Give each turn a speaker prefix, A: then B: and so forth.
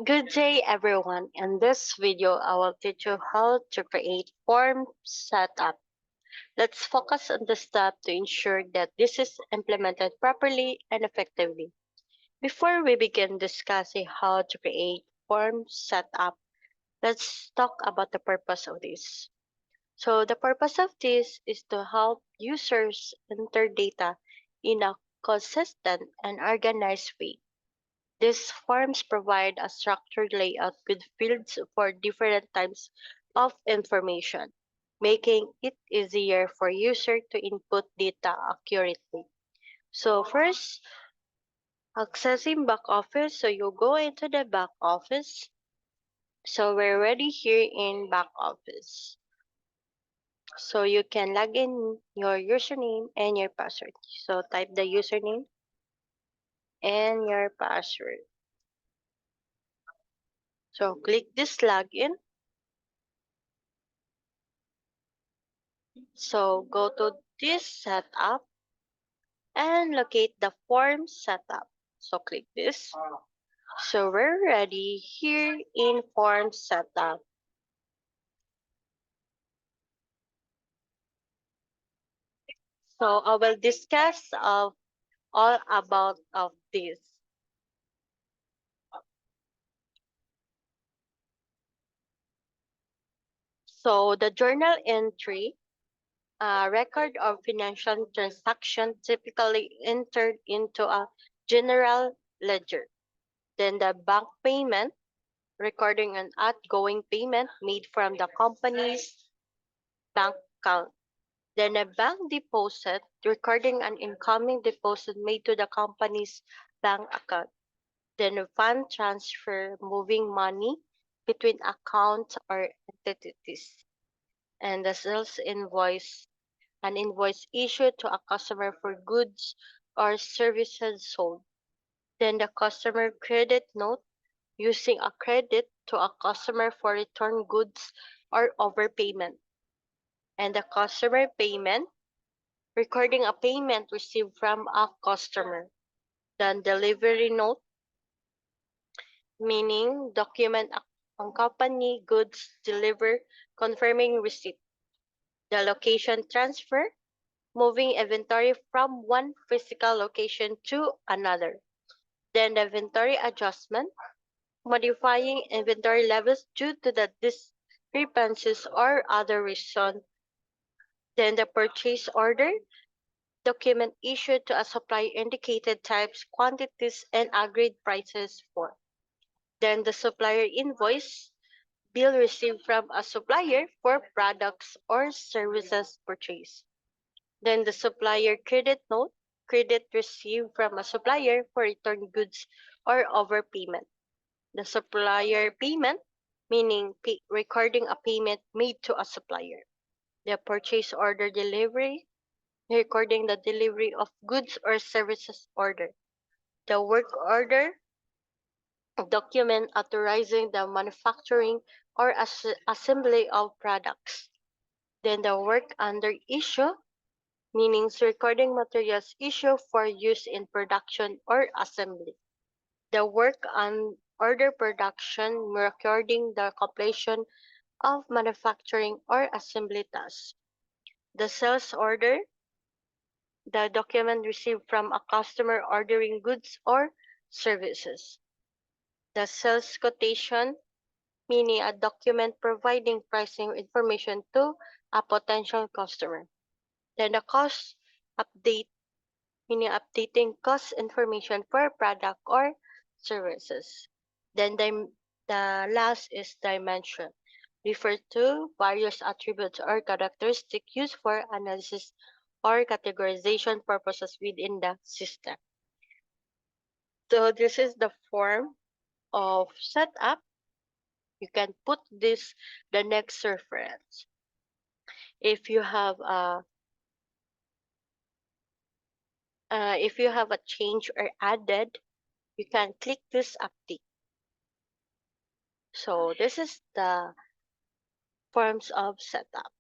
A: Good day everyone. In this video, I will teach you how to create form setup. Let's focus on the step to ensure that this is implemented properly and effectively. Before we begin discussing how to create form setup, let's talk about the purpose of this. So the purpose of this is to help users enter data in a consistent and organized way. These forms provide a structured layout with fields for different types of information, making it easier for user to input data accurately. So first, accessing back office. So you go into the back office. So we're already here in back office. So you can log in your username and your password. So type the username and your password. So click this login. So go to this setup and locate the form setup. So click this. So we're ready here in form setup. So I will discuss all about of this. So the journal entry, record of financial transaction typically entered into a general ledger. Then the bank payment, recording an outgoing payment made from the company's bank account. Then a bank deposit, recording an incoming deposit made to the company's bank account. Then a fund transfer, moving money between accounts or entities. And the sales invoice, an invoice issued to a customer for goods or services sold. Then the customer credit note, using a credit to a customer for return goods or overpayment. And the customer payment, recording a payment received from a customer. Then delivery note, meaning document on company goods delivered, confirming receipt. The location transfer, moving inventory from one physical location to another. Then the inventory adjustment, modifying inventory levels due to the discrepancies or other reason. Then the purchase order, document issued to a supplier indicated types, quantities, and agreed prices for. Then the supplier invoice, bill received from a supplier for products or services purchased. Then the supplier credit note, credit received from a supplier for returned goods or overpayment. The supplier payment, meaning recording a payment made to a supplier. The purchase order delivery, recording the delivery of goods or services order. The work order, document authorizing the manufacturing or assembly of products. Then the work under issue, meaning recording materials issue for use in production or assembly. The work on order production, recording the completion of manufacturing or assembly tasks. The sales order, the document received from a customer ordering goods or services. The sales quotation, meaning a document providing pricing information to a potential customer. Then the cost update, meaning updating cost information for a product or services. Then the last is dimension, refer to various attributes or characteristics used for analysis or categorization purposes within the system. So this is the form of setup. You can put this the next reference. If you have a change or added, you can click this update. So this is the forms of setup.